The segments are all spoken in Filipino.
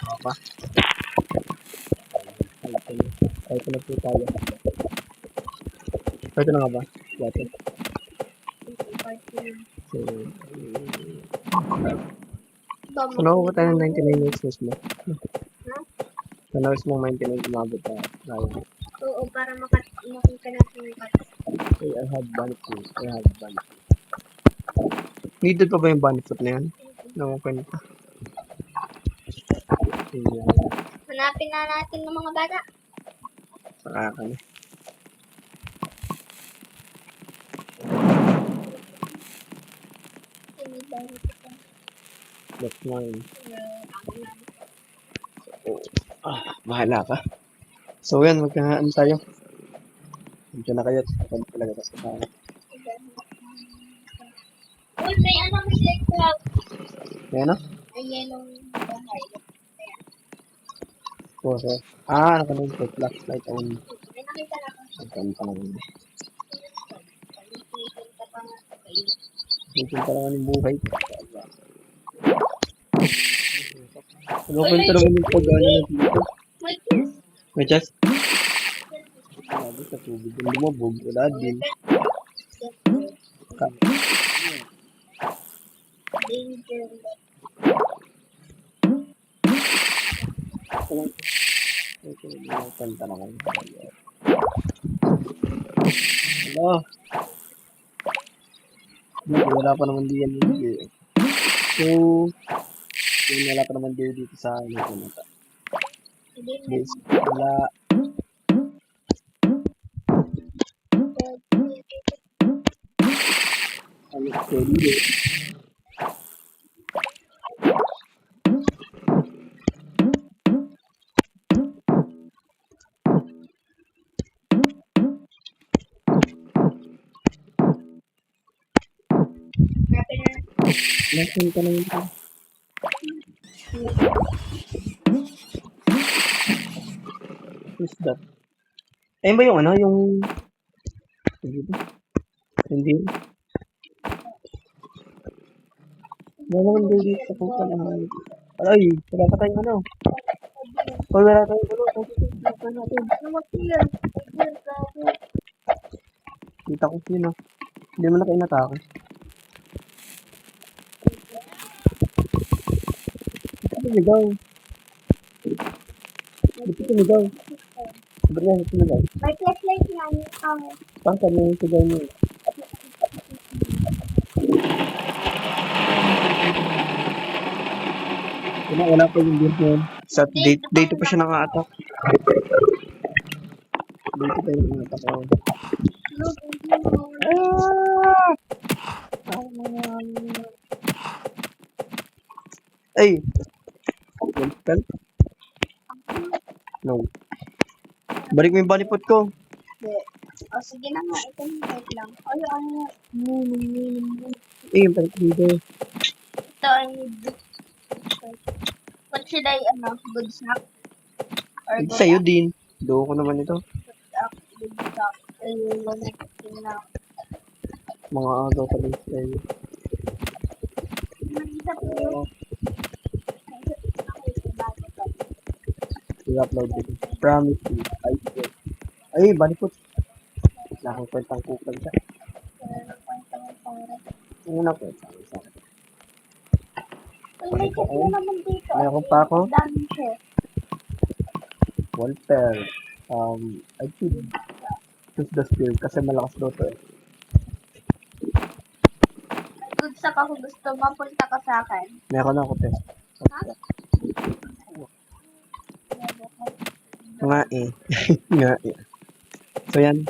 Pa. Ito na po tayo. Ito na nga ba? Dati. So, ano ko ba tayo ng 99 minutes mismo? Ano mo 99 umabot tayo? Oo, para makita natin yung cut. Okay, I have bunny food. Needed pa ba yung bunny food na yan? Nakukunin pa. Hanapin na natin ng mga bata. Saka kami. That's mine. Bahala ka. So yan, magkahaan tayo. Diyan na kayo. Kapag talaga sa tayo. Uy, may may club. May ano? Ay, yellow bahay. Okay. Nakalang ko. Flashlight on. May nakita na ako. Pagkanta lang. Ipunta lang ang buhay. Napunta naman yung pag-ano na dito. May kiss. May chest? Sabi sa tubig. Yung lumabog. Wala din. Danger. Kanta naman. Hello? Wala pa naman diyan. So, wala pa naman dito sa ano. Yes, wala. Ano ko dito? Nasaan ka na yun? Who's that? Ayun ba yung ano? Yung... Hindi. Wala naman dito sa kung saan. Ay, wala pa tayong ano. Wala tayong ano. Kita ko sino. Hindi mo na kayo natake. Tumigaw. Dito tumigaw. Sabi niya, tumigaw. May flashlight na niya. Saan ka yung sigaw niyo? Wala pa yung beer yun. Sa date pa siya naka-attack. Dito pa yung naka-attack ako. Ay! Welcome? No. Balik mo yung balipot ko. Hindi. O, sige na nga. Ito yung wait lang. Ay, Yung balik dito. Ito ay what should I, good snack? Or good Sa'yo din. Doon ko naman ito. good snack. Na. Mga agaw ka din sa'yo. Mag-isa po yun. I-upload dito. Promise you. I swear. Ay, balipot. Nakakwentang kukal siya. Ano na po? May kasi naman dito. Meron pa ako? Dami siya. Walter. I should choose the skill kasi malakas daw to eh. Good sa kung gusto, mapunta ka sa akin. Meron ako te. Nga eh. Nga eh. So yan.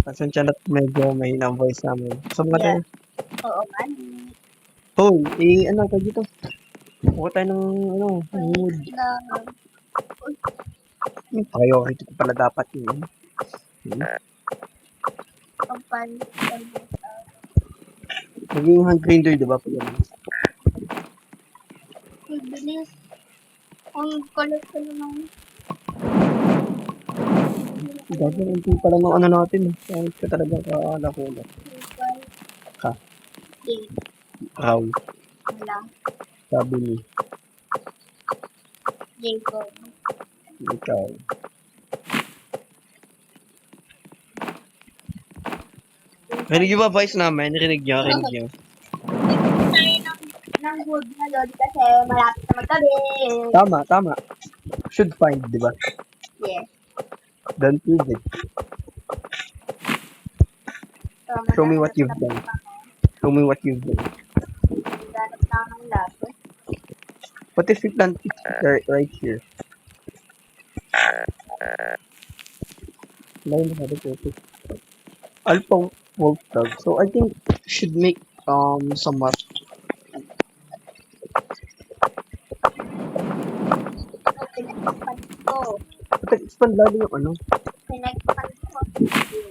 Pasensya na medyo mahina ang voice namin. So mga tayo. Oo, man. Oh, ano ka dito? Buka tayo ng mood. Priority ko pala dapat yun. Naging hand grinder, di ba? Bilis. Ang collect ko naman. Gagawin ko pala ng ano natin. Kahit ka talaga ka-alakula. Ka? Raw. Wala. Sabi ni. Jacob. Ikaw. Rinig niyo ba voice namin? Rinig niyo. Tayo ng wood ngayon kasi malapit na maggabi. Tama. Should find, di ba? Yes. Don't prove it. So, Show me what you've done. Show me what you've done. Ganap na ng laso. What if we plant it right here? Line na ito. Alpha wolf dog. So I think should make somewhat Pinag-expand ko. expand lalo yung ano. Pinag-expand ko.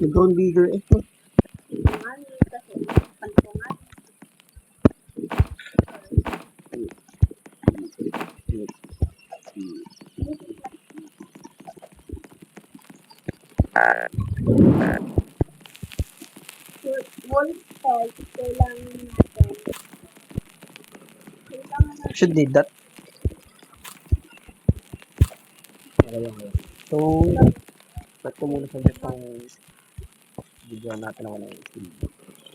Nag-grown bigger eh. Kasi pinag-expand ko nga. Wolf dog, kailangan natin. Should need that. So, ba't ko muna sa itong video natin ako ng skill.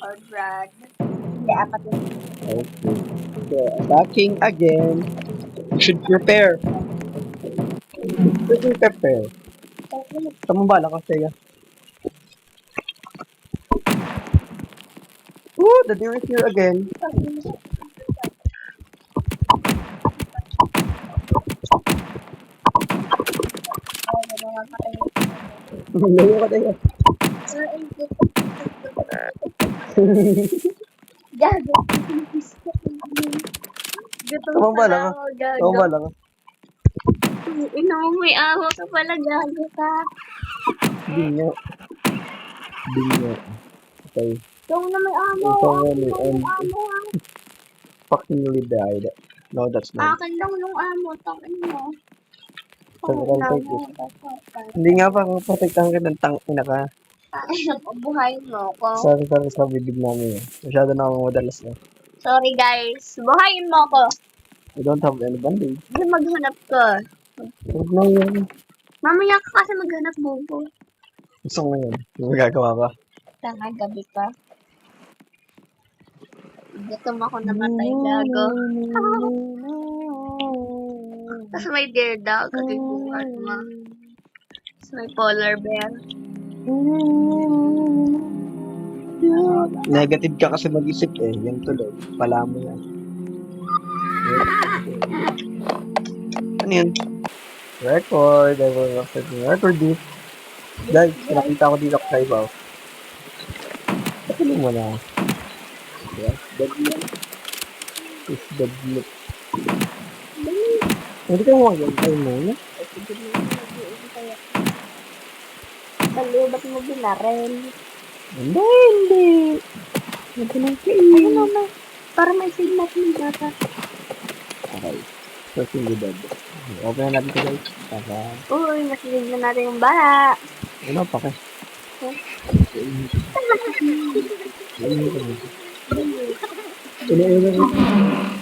Or Brad. Hindi, apat yun. Okay. So, attacking again. Should prepare. Should prepare. Tama ba lang kasi yan? Ooh, the deer is here again. Layo ka tayo. Gago. Tama ba lang? Tama ba lang? Ina mo, may aho ka pala, gago ka. Binyo. Okay. Ito na may amo. Ito nga may Amo. fucking really died. No, that's not. Akin lang nung amo. Tangin mo. Hindi nga pa, protektahan ka ng tangina ka. Buhayin mo ko. Sorry sa bibig namin eh. Masyado na akong madalas na. Sorry guys. Buhayin mo ko. I don't have any bandage. Hindi maghanap ka. Huwag na yun. Mamaya ka kasi maghanap bubo. Gusto ko yun. Yung magagawa ka. Tanga, gabi pa. Gutom ako namatay, gago. Tapos may deer dog, kagiguan mo. Tapos may polar bear. Negative ka kasi mag-isip eh. Yan tuloy. Pala mo yan. Ano yun? Record. I will record this. Guys, nakita ko dito sa ibaw. Patuloy mo na. Yes, deadlift. Is deadlift. Hindi ka mo yan. Tayo mo na. Baliw, ba't mo binarel? Hindi. Ano naman? Para may signal ng bata. Okay. So, dead. Open na natin ito guys. Saka, Uy, nasinig na natin yung bala. ano pa ka? Ina-ina ko.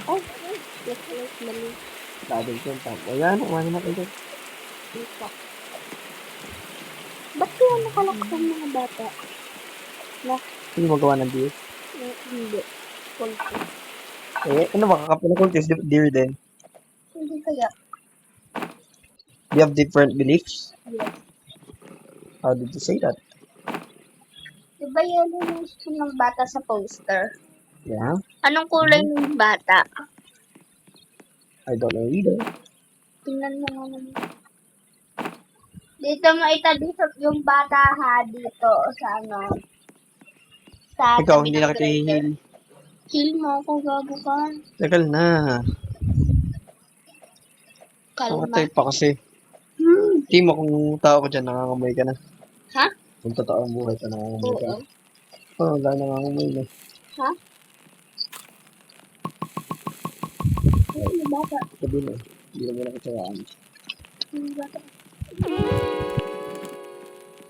Ay, mali. Dadal ko yung tap. Ayan, kumain na kayo. Ba't kaya nakalaksan mga bata? Hindi magawa ng deer. Hindi. Kulto. Eh, ano ba? Kakapin na cultist, deer din. Hindi kaya. Do you have different beliefs? Yes. How did you say that? Diba yan yung gusto ng bata sa poster? Yeah, Anong kulay ng bata? I don't know either. Tingnan mo naman. Dito maitadisot yung bata ha, dito sa ano. Sa Ikaw, tabi hindi ng na kita grader. i-heal. Heal mo ako, gago ka. Tagal na. Kalma. Pakatay pa kasi. Hindi mo kung tao ko dyan, nangangamoy ka na. Ha? Kung totoo ang buhay ka, nangangamoy ka. Oo. Oo, wala nangangamoy na. Ha? Ano yung bata? Sabi na, hindi na mo na kitawaan. Yung bata.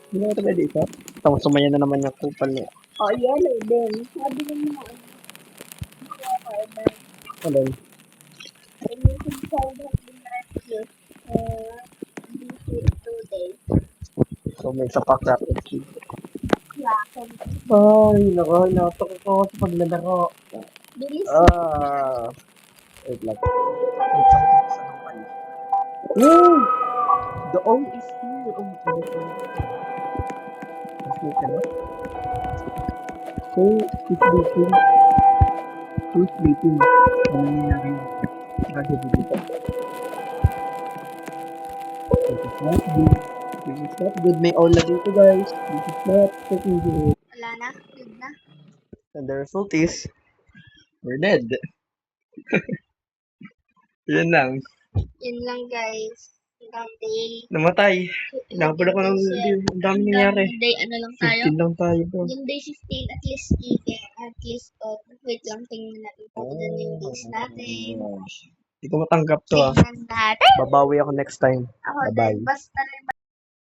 Hindi na kita pwede isa. Tapos sumaya na naman yung kupal niya. Oh, yellow din. Sabi ko mo. Alin? Ayun yung powder din rescue. may isa pa crap. Yakin. Ay, nako, natok ko sa paglalaro. Bilis. Wait lang. Wait lang. Woo! The O is here. Oh, okay, ka na? So, who's sleeping? Who's sleeping? Ano nangyayari? Radyo dito. This is not good. This is not good. May all na dito, guys. This is not freaking good. Wala na. Good na. And the result is, we're dead. Yan lang. Yun lang, guys. Hanggang day. Namatay. Nakapala ko ng ang dami nangyari. Hanggang day, ano lang tayo? 15 lang tayo bro. Yung day 15, at least even. At least, wait lang, tingnan natin. Pagdan yung days natin. Hindi ko matanggap to ah. Tingnan natin. Babawi ako next time. Ako Bye-bye. din, basta